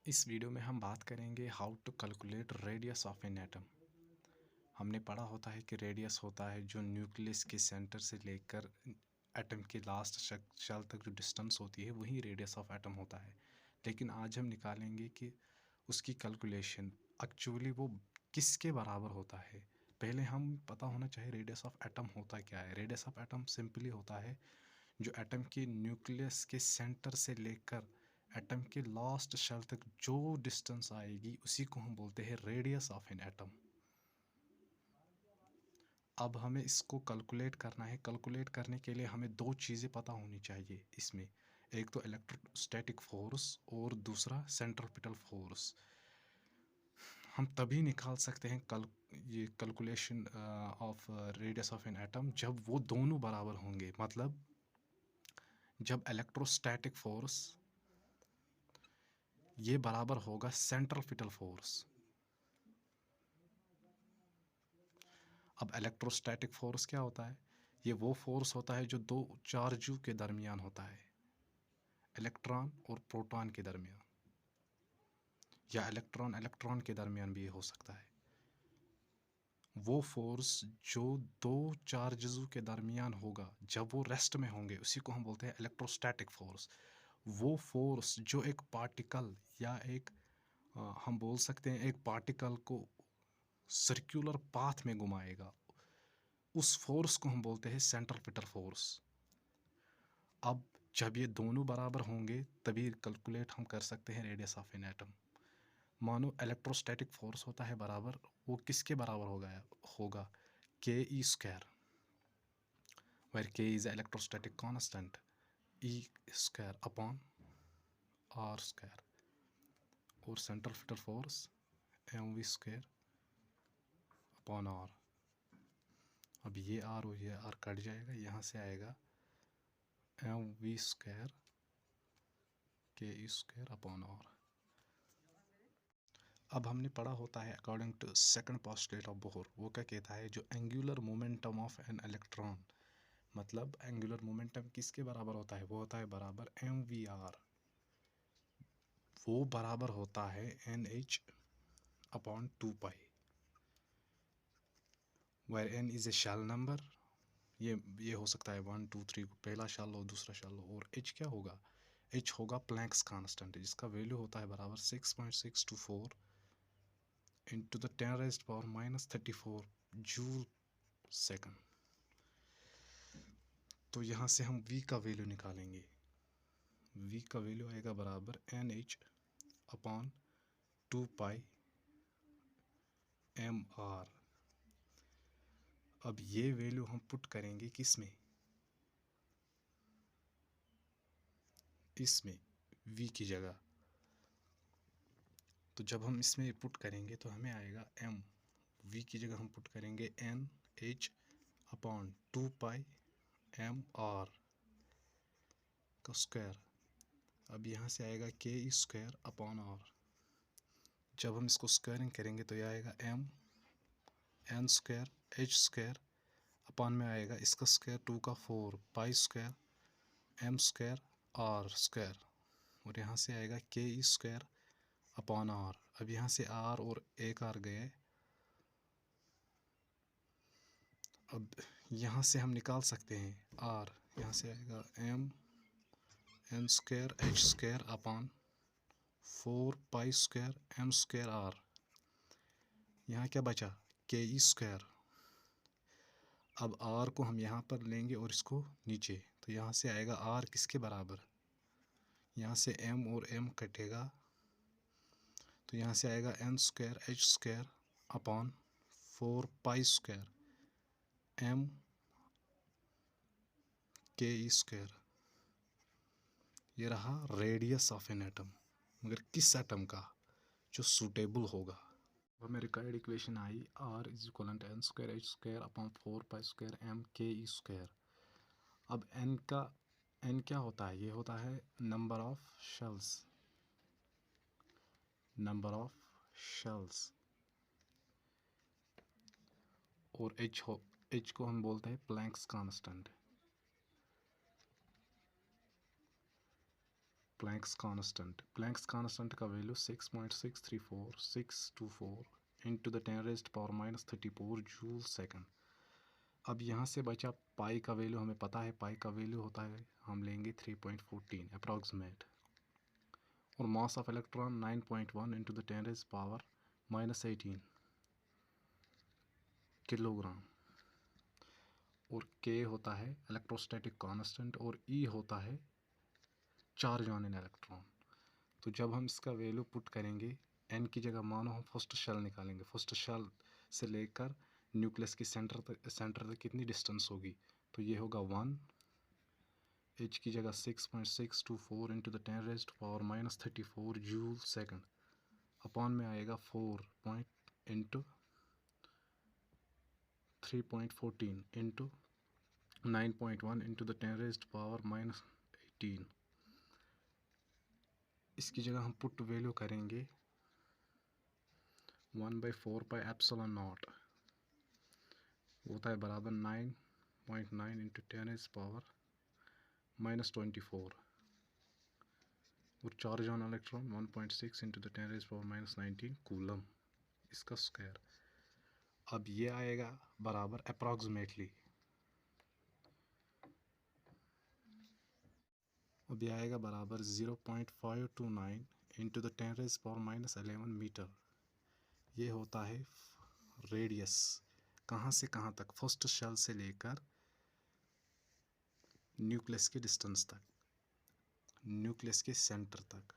इस वीडियो में हम बात करेंगे how to calculate radius of an atom. हमने पढ़ा होता है कि रेडियस होता है जो न्यूक्लियस के सेंटर से लेकर एटम के लास्ट शेल तक जो डिस्टेंस होती है वही रेडियस ऑफ एटम होता है। लेकिन आज हम निकालेंगे कि उसकी कैलकुलेशन एक्चुअली वो किसके बराबर होता है। पहले हम पता होना चाहिए रेडियस ऑफ एटम होता क्या है। रेडियस ऑफ एटम सिंपली होता है जो एटम के न्यूक्लियस के सेंटर से लेकर एटम के लास्ट शेल तक जो डिस्टेंस आएगी उसी को हम बोलते हैं रेडियस ऑफ एन एटम। अब हमें इसको कैलकुलेट करना है। कैलकुलेट करने के लिए हमें दो चीज़ें पता होनी चाहिए इसमें, एक तो इलेक्ट्रोस्टैटिक फोर्स और दूसरा सेंट्रिपिटल फोर्स। हम तभी निकाल सकते हैं ये calculation of radius of an atom जब वो दोनों बराबर होंगे। मतलब जब इलेक्ट्रोस्टैटिक फोर्स ये बराबर होगा सेंट्रिपिटल फोर्स। अब इलेक्ट्रोस्टैटिक फोर्स क्या होता है? ये वो फोर्स होता है जो दो चार्जों के दरमियान होता है, इलेक्ट्रॉन और प्रोटॉन के दरमियान, या इलेक्ट्रॉन इलेक्ट्रॉन के दरमियान भी हो सकता है। वो फोर्स जो दो चार्जों के दरमियान होगा जब वो रेस्ट में होंगे उसी को हम बोलते हैं इलेक्ट्रोस्टैटिक फोर्स। वो फोर्स जो एक पार्टिकल या एक हम बोल सकते हैं एक पार्टिकल को सर्कुलर पाथ में घुमाएगा, उस फोर्स को हम बोलते हैं सेंट्रिपिटल फोर्स। अब जब ये दोनों बराबर होंगे तभी कैलकुलेट हम कर सकते हैं रेडियस ऑफ एन एटम। मानो इलेक्ट्रोस्टैटिक फोर्स होता है बराबर, वो किसके बराबर होगा K e square, where K is electrostatic constant, e square upon r square, और centripetal force m v square upon r. अब ये आर और ये आर कट जाएगा, यहाँ से आएगा एम वी स्क्वायर के ई स्क्वायर अपॉन आर। अब हमने पढ़ा होता है according to second postulate of Bohr, वो क्या कहता है जो angular momentum of an electron, मतलब एंगुलर मोमेंटम किसके बराबर होता है? वो होता है बराबर एम वी आर। वो बराबर होता है n h upon 2 pi, where n is a shell number. ये हो सकता है 1 2 3 पहला शेल लो दूसरा शेल लो। और एच क्या होगा? एच होगा प्लैंक्स कांस्टेंट, जिसका वैल्यू होता है बराबर 6.624 इंटू द 10⁻⁻34 जूल सेकंड। तो यहाँ से हम v का वैल्यू निकालेंगे। v का वैल्यू आएगा बराबर एन एच अपॉन 2 पाई एम आर। अब ये वैल्यू हम पुट करेंगे किस में? इसमें v की जगह। तो जब हम इसमें पुट करेंगे तो हमें आएगा m, v की जगह हम पुट करेंगे एन एच अपॉन 2 पाई एम आर का स्क्वायर। अब यहाँ से आएगा के स्क्वायर अपॉन आर। जब हम इसको स्क्वायरिंग करेंगे तो यह आएगा m n square h square upon में आएगा इसका स्क्वायर 2 का 4 pi square m square r square, और यहाँ से आएगा के स्क्वायर अपॉन आर। अब यहाँ से आर और एक आर गए। अब यहाँ से हम निकाल सकते हैं आर, यहाँ से आएगा m n square h square upon 4 pi square m square r. यहाँ क्या बचा? के ई स्क्वायर। अब आर को हम यहाँ पर लेंगे और इसको नीचे, तो यहाँ से आएगा आर किसके बराबर? यहाँ से एम और एम कटेगा, तो यहाँ से आएगा n square h square upon 4 pi square m k e square. ये रहा रेडियस ऑफ एन एटम, मगर किस एटम का? जो सूटेबल होगा। हमें required equation I r is equal to n square h square upon 4 pi square m k e square. अब N क्या होता है? ये होता है number of shells, number of shells. और एच को हम बोलते हैं प्लैंक्स कांस्टेंट। प्लैंक्स कांस्टेंट का value 6.634624 into the 10⁻³ joule second. अब यहाँ से बचा पाई का वैल्यू, हमें पता है पाई का वैल्यू होता है, हम लेंगे 3.14 अप्रॉक्सीमेट। और mass of electron 9.1 into the 10⁻⁻18 kilogram. और के होता है इलेक्ट्रोस्टैटिक कांस्टेंट और ई होता है चार्ज ऑन एन इलेक्ट्रॉन। तो जब हम इसका वैल्यू पुट करेंगे, एन की जगह मानो हम फर्स्ट शेल निकालेंगे, फर्स्ट शेल से लेकर न्यूक्लियस के सेंटर तक कितनी डिस्टेंस होगी, तो ये होगा 1, एच की जगह 6.624 into the 10⁻⁻34 joule second, upon में आएगा 4 इंटू 3.14 इंटू 9.1 इंटू द 10⁻⁻18। इसकी जगह हम पुट वैल्यू करेंगे 1/4 पाई एप्सिलॉन नॉट, होता है बराबर 9.9 इंटू 10⁻⁻24 और charge on electron 1.6 into the 10⁻⁻19 coulomb, इसका स्क्वायर। अब ये आएगा बराबर अप्रॉक्सीमेटली, अब ये आएगा बराबर 0.529 इंटू द 10⁻⁻11 मीटर। ये होता है रेडियस, कहाँ से कहाँ तक, फर्स्ट शेल से लेकर न्यूक्लियस के डिस्टेंस तक, न्यूक्लियस के सेंटर तक।